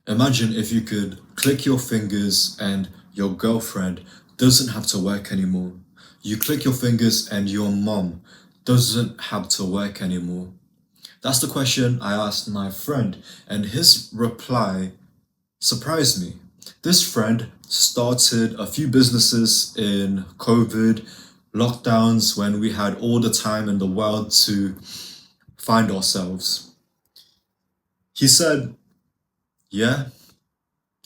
Imagine if you could click your fingers and your girlfriend doesn't have to work anymore. You click your fingers and your mom doesn't have to work anymore. That's the question I asked my friend, and his reply surprised me. This friend started a few businesses in COVID lockdowns when we had all the time in the world to find ourselves. He said, yeah,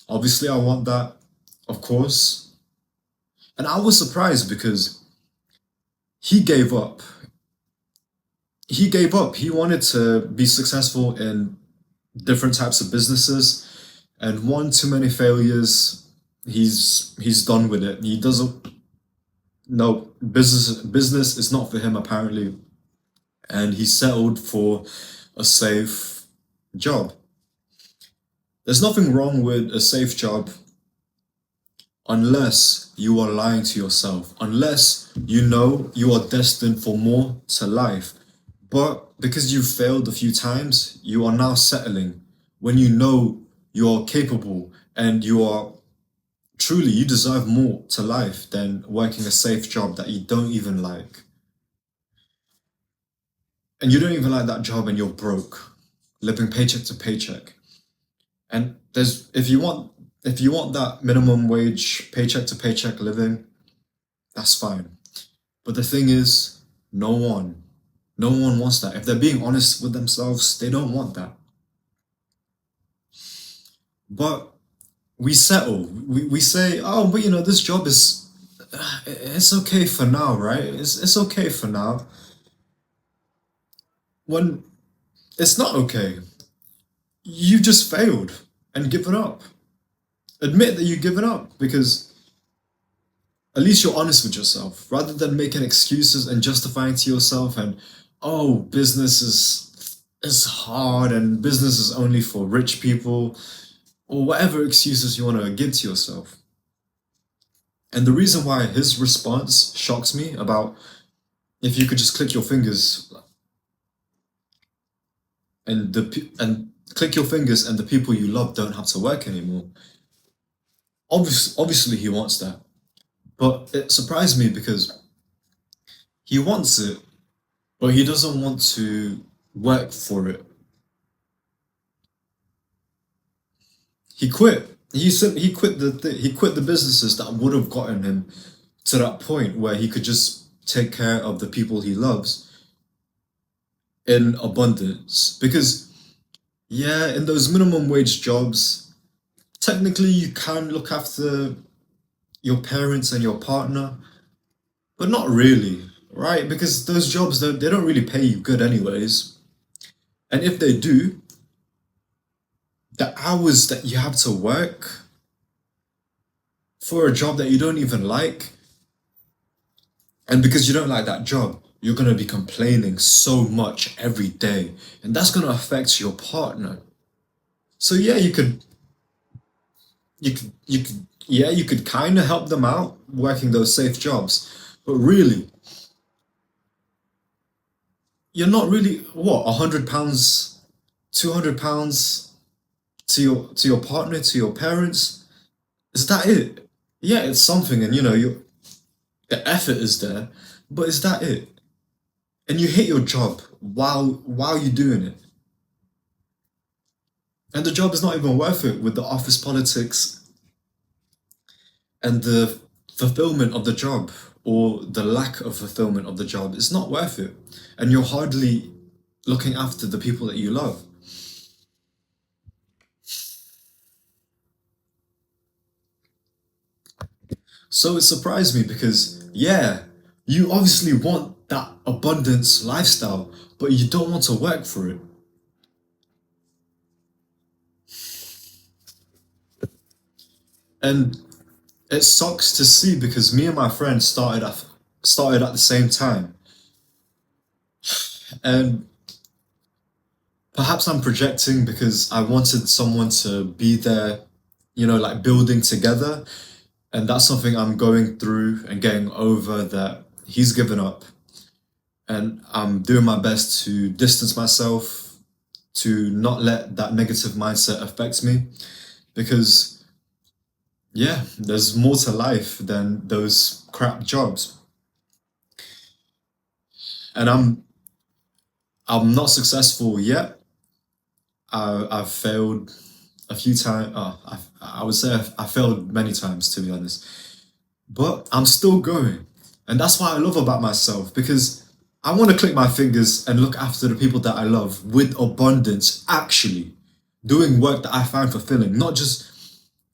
obviously I want that, of course. And I was surprised because he gave up. He gave up. He wanted to be successful in different types of businesses, and one too many failures, he's done with it. He doesn't no business is not for him apparently, and he settled for a safe job. There's nothing wrong with a safe job unless you are lying to yourself, unless you know you are destined for more to life. But because you failed a few times, you are now settling when you know you are capable and you are truly, you deserve more to life than working a safe job that you don't even like. And you don't even like that job and you're broke, living paycheck to paycheck. And there's if you want that minimum wage paycheck to paycheck living, that's fine. But the thing is, no one, no one wants that. If they're being honest with themselves, they don't want that. But we settle. We say, oh, but this job is, it's okay for now, right? It's okay for now. When it's not okay, you just failed and given up. Admit that you've given up because at least you're honest with yourself rather than making excuses and justifying to yourself and, oh, business is hard and business is only for rich people or whatever excuses you want to give to yourself. And the reason why his response shocks me about if you could just click your fingers and click your fingers and the people you love don't have to work anymore. Obviously he wants that, but it surprised me because he wants it, but he doesn't want to work for it. He quit. He said he quit the businesses that would have gotten him to that point where he could just take care of the people he loves in abundance. Because yeah, in those minimum wage jobs, technically you can look after your parents and your partner, but not really, right? Because those jobs they don't really pay you good anyways. And if they do, the hours that you have to work for a job that you don't even like, and because you don't like that job, you're going to be complaining so much every day, and that's going to affect your partner. So yeah, you could kind of help them out working those safe jobs, but really, you're not really what £100, £200 to your partner, to your parents. Is that it? Yeah, it's something, and the effort is there, but is that it? And you hate your job while you're doing it, and the job is not even worth it with the office politics and the fulfillment of the job or the lack of fulfillment of the job. It's not worth it, and you're hardly looking after the people that you love. So it surprised me because, yeah, you obviously want that abundance lifestyle, but you don't want to work for it. And it sucks to see because me and my friend started at the same time. And perhaps I'm projecting because I wanted someone to be there, like building together. And that's something I'm going through and getting over that he's given up. And I'm doing my best to distance myself, to not let that negative mindset affect me. because yeah, there's more to life than those crap jobs. And I'm not successful yet. I've failed a few times. I would say I failed many times, to be honest. But I'm still going. And that's what I love about myself, because I want to click my fingers and look after the people that I love with abundance, actually. Doing work that I find fulfilling, not just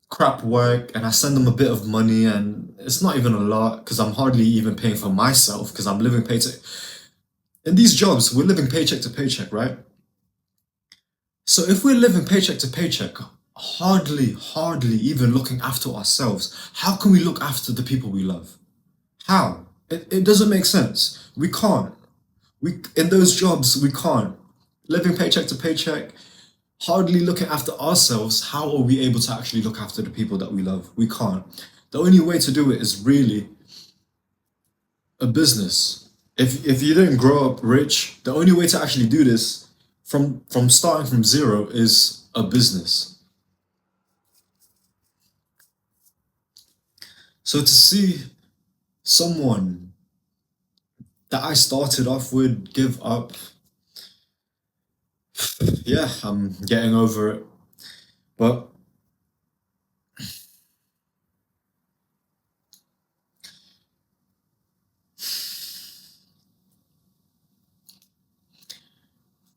crap work and I send them a bit of money and it's not even a lot because I'm hardly even paying for myself because I'm living paycheck. In these jobs, we're living paycheck to paycheck, right? So if we're living paycheck to paycheck, hardly even looking after ourselves, how can we look after the people we love? How? It doesn't make sense. We can't. We in those jobs we can't. Living paycheck to paycheck, hardly looking after ourselves, how are we able to actually look after the people that we love? We can't. The only way to do it is really a business. If you didn't grow up rich, the only way to actually do this from starting from zero is a business. So to see someone that I started off with give up, yeah, I'm getting over it. But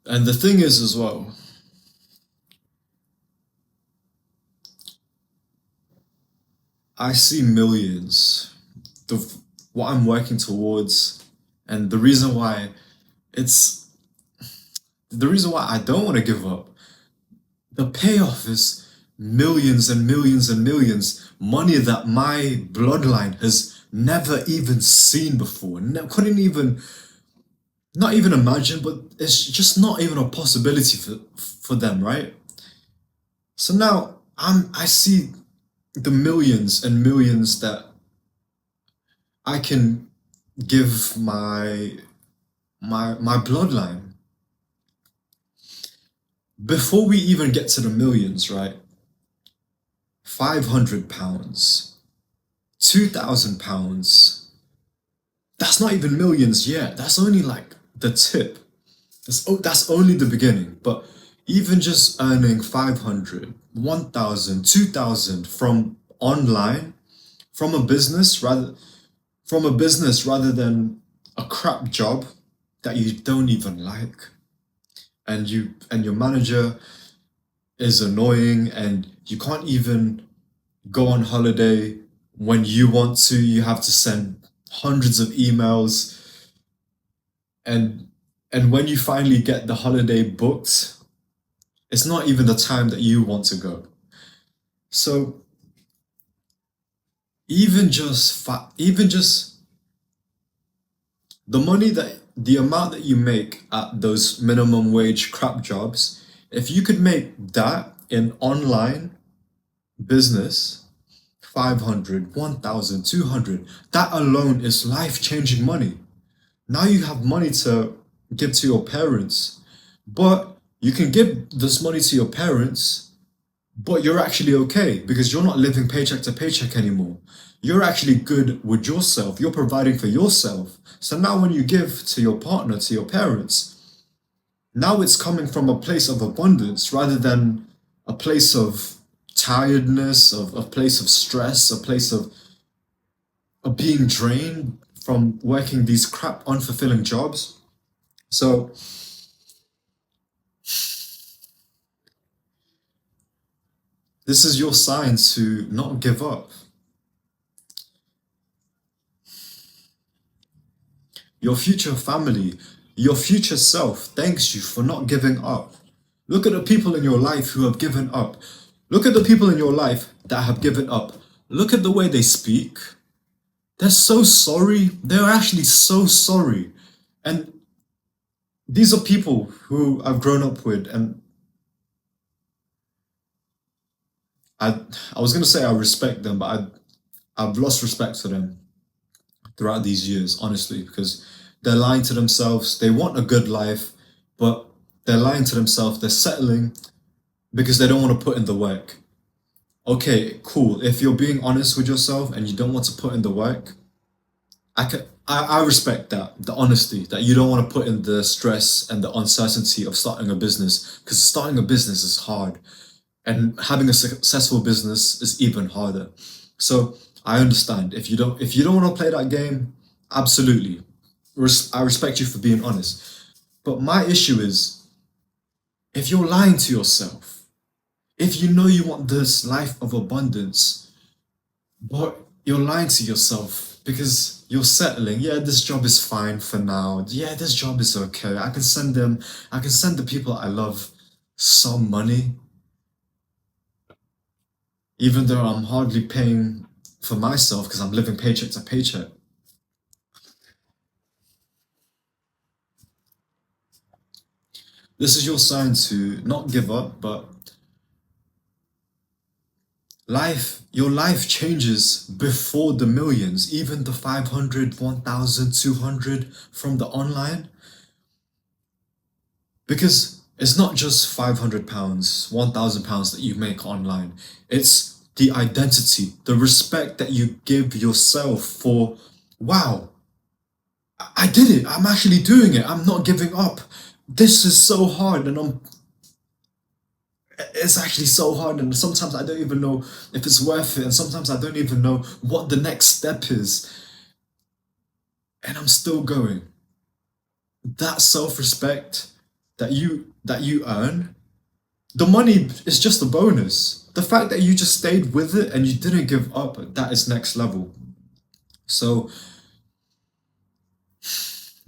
and the thing is as well, I see millions. The what I'm working towards, and it's the reason why I don't want to give up. The payoff is millions and millions and millions, money that my bloodline has never even seen before. Couldn't even, not even imagine, but it's just not even a possibility for them, right? So now I see the millions and millions that I can give my bloodline. Before we even get to the millions, right? £500, £2,000. That's not even millions yet. That's only like the tip. That's only the beginning. But even just earning 500, 1,000, 2,000 from online, from a business rather than a crap job that you don't even like, and your manager is annoying and you can't even go on holiday when you want to. You have to send hundreds of emails, and when you finally get the holiday booked, it's not even the time that you want to go. So even just the amount that you make at those minimum wage crap jobs, if you could make that in online business, 500, 1,000, 200, that alone is life-changing money. Now you have money to give to your parents, but you can give this money to your parents, but you're actually okay because you're not living paycheck to paycheck anymore. You're actually good with yourself. You're providing for yourself. So now when you give to your partner, to your parents, now it's coming from a place of abundance rather than a place of tiredness, of a place of stress, a place of being drained from working these crap, unfulfilling jobs. So this is your sign to not give up. Your future family, your future self thanks you for not giving up. Look at the people in your life who have given up. Look at the people in your life that have given up. Look at the way they speak. They're so sorry. They're actually so sorry. And these are people who I've grown up with, and I I was gonna say I respect them, but I've lost respect for them throughout these years, honestly, because they're lying to themselves. They want a good life, but they're lying to themselves. They're settling because they don't want to put in the work. Okay, cool. If you're being honest with yourself and you don't want to put in the work, I respect that, the honesty, that you don't want to put in the stress and the uncertainty of starting a business, because starting a business is hard and having a successful business is even harder. So I understand if you don't want to play that game, absolutely. I respect you for being honest. But my issue is if you're lying to yourself, if you know you want this life of abundance, but you're lying to yourself because you're settling. Yeah, this job is fine for now. Yeah, this job is okay. I can send the people I love some money, even though I'm hardly paying for myself because I'm living paycheck to paycheck. This is your sign to not give up, but your life changes before the millions, even the 500, 1,000, 200 from the online. Because it's not just £500, £1,000 that you make online. It's the identity, the respect that you give yourself for, wow, I did it. I'm actually doing it. I'm not giving up. This is so hard and it's actually so hard and sometimes I don't even know if it's worth it and sometimes I don't even know what the next step is and I'm still going. That self-respect that you earn, the money is just a bonus. The fact that you just stayed with it and you didn't give up, that is next level. So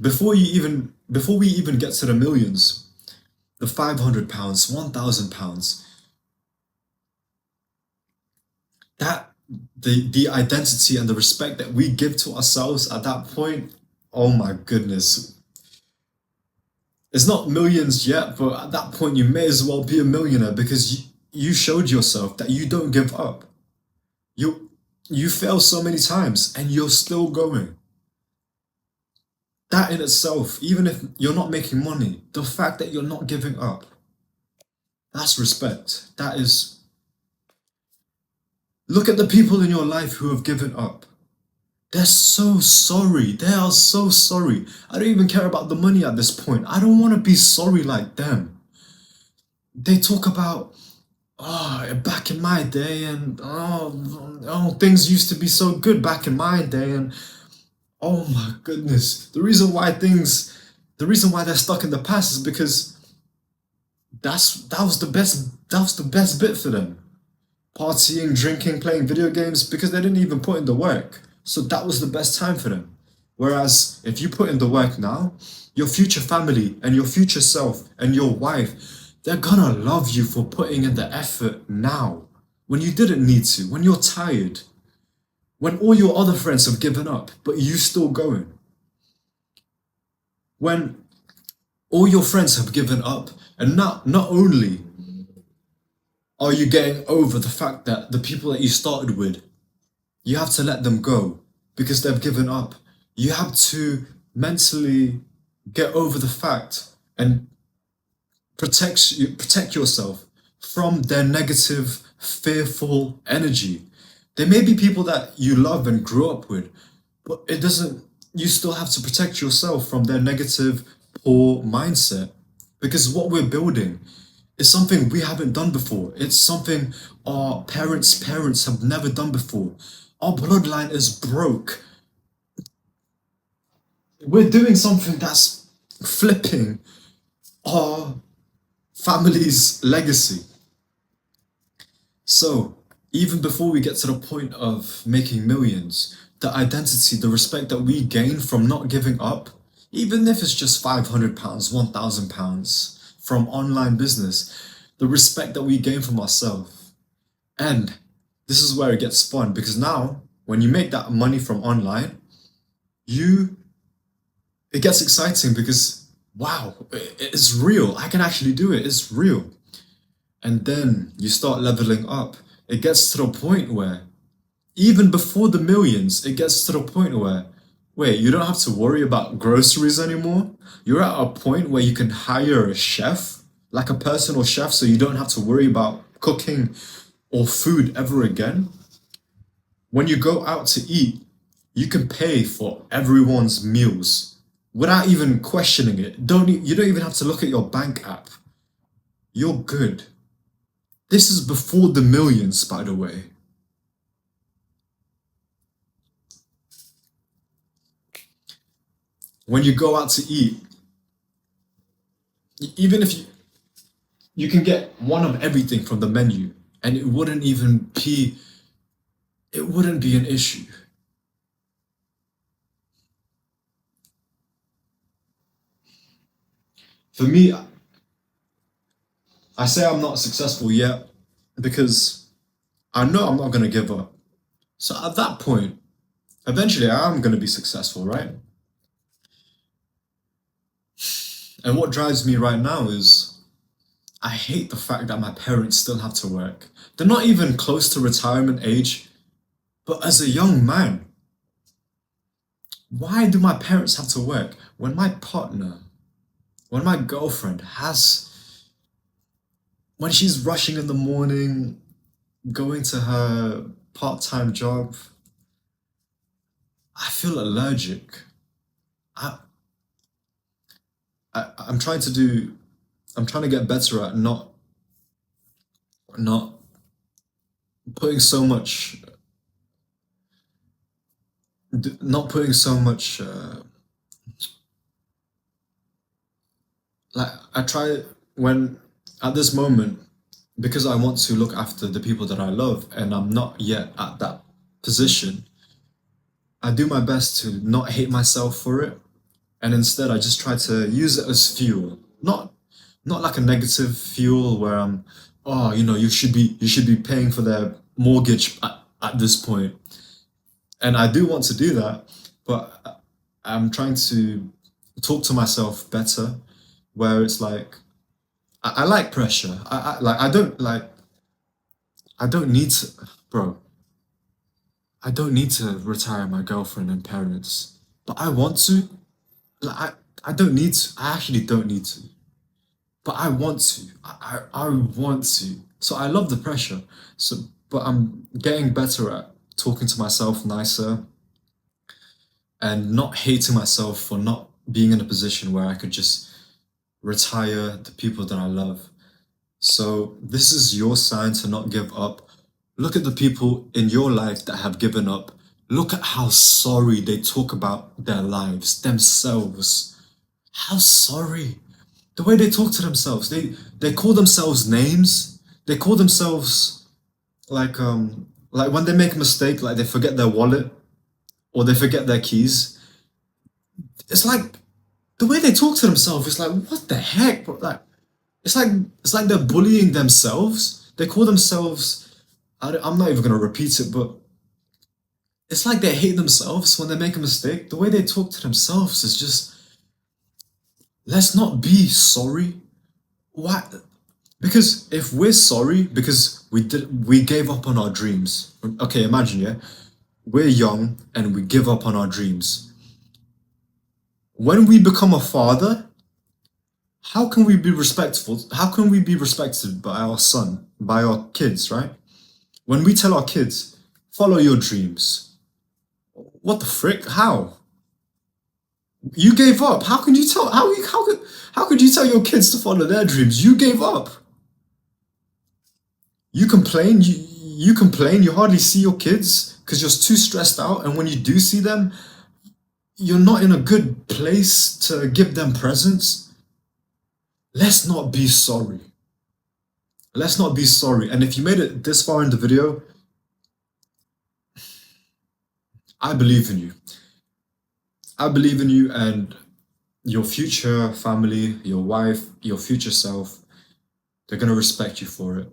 before we even get to the millions, the £500, £1,000, that the identity and the respect that we give to ourselves at that point, oh my goodness. It's not millions yet, but at that point you may as well be a millionaire because you showed yourself that you don't give up. You you fail so many times and you're still going. That in itself, even if you're not making money, the fact that you're not giving up, that's respect. That is, look at the people in your life who have given up. They're so sorry. They are so sorry. I don't even care about the money at this point. I don't want to be sorry like them. They talk about, oh, back in my day, and things used to be so good back in my day, and oh my goodness. The reason why they're stuck in the past is because that was the best bit for them. Partying, drinking, playing video games because they didn't even put in the work. So that was the best time for them. Whereas if you put in the work now, your future family and your future self and your wife, they're gonna love you for putting in the effort now. When you didn't need to, when you're tired, when all your other friends have given up, but you still going. When all your friends have given up, and not only are you getting over the fact that the people that you started with, you have to let them go because they've given up. You have to mentally get over the fact and protect yourself from their negative, fearful energy. There may be people that you love and grew up with, but it doesn't. You still have to protect yourself from their negative, poor mindset because what we're building is something we haven't done before. It's something our parents have never done before. Our bloodline is broke. We're doing something that's flipping our family's legacy. So, even before we get to the point of making millions, the identity, the respect that we gain from not giving up, even if it's just £500, £1,000 from online business, the respect that we gain from ourselves. And this is where it gets fun because now, when you make that money from online, you it gets exciting because wow, it's real. I can actually do it. It's real. And then you start leveling up. It gets to the point where, even before the millions, it gets to the point where, wait, you don't have to worry about groceries anymore. You're at a point where you can hire a chef, like a personal chef, so you don't have to worry about cooking or food ever again, when you go out to eat, you can pay for everyone's meals without even questioning it. You don't even have to look at your bank app. You're good. This is before the millions, by the way. When you go out to eat, even if you can get one of everything from the menu, and it wouldn't be an issue. For me, I say I'm not successful yet because I know I'm not going to give up. So at that point, eventually I am going to be successful, right? And what drives me right now is I hate the fact that my parents still have to work. They're not even close to retirement age, but as a young man, why do my parents have to work when my partner, when my girlfriend when she's rushing in the morning, going to her part-time job? I feel allergic. I, I'm trying to get better at not putting so much, not putting so much, like I try when at this moment, because I want to look after the people that I love and I'm not yet at that position, I do my best to not hate myself for it, and instead I just try to use it as fuel. Not like a negative fuel where I'm, oh, you should be paying for their mortgage at this point. And I do want to do that, but I'm trying to talk to myself better, where it's like I like pressure. I don't need to, bro. I don't need to retire my girlfriend and parents, but I want to. Like, I don't need to. I actually don't need to, but I want to. I want to. So I love the pressure. So, but I'm getting better at talking to myself nicer and not hating myself for not being in a position where I could just retire the people that I love. So this is your sign to not give up. Look at the people in your life that have given up. Look at how sorry they talk about their lives, themselves. How sorry. The way they talk to themselves. They call themselves names. They call themselves like when they make a mistake, like they forget their wallet or they forget their keys. It's like the way they talk to themselves is like, what the heck, bro? Like it's like they're bullying themselves. They call themselves. I'm not even gonna repeat it, but it's like they hate themselves when they make a mistake. The way they talk to themselves is just, let's not be sorry. Why? Because if we're sorry because we gave up on our dreams. Okay, imagine, yeah, we're young and we give up on our dreams. When we become a father, how can we be respectful? How can we be respected by our son, by our kids, right? When we tell our kids, follow your dreams. What the frick? How? You gave up. How could you tell? How could you tell your kids to follow their dreams? You gave up. You complain. You complain. You hardly see your kids because you're too stressed out. And when you do see them, you're not in a good place to give them presents. Let's not be sorry. Let's not be sorry. And if you made it this far in the video, I believe in you. I believe in you and your future family, your wife, your future self. They're going to respect you for it.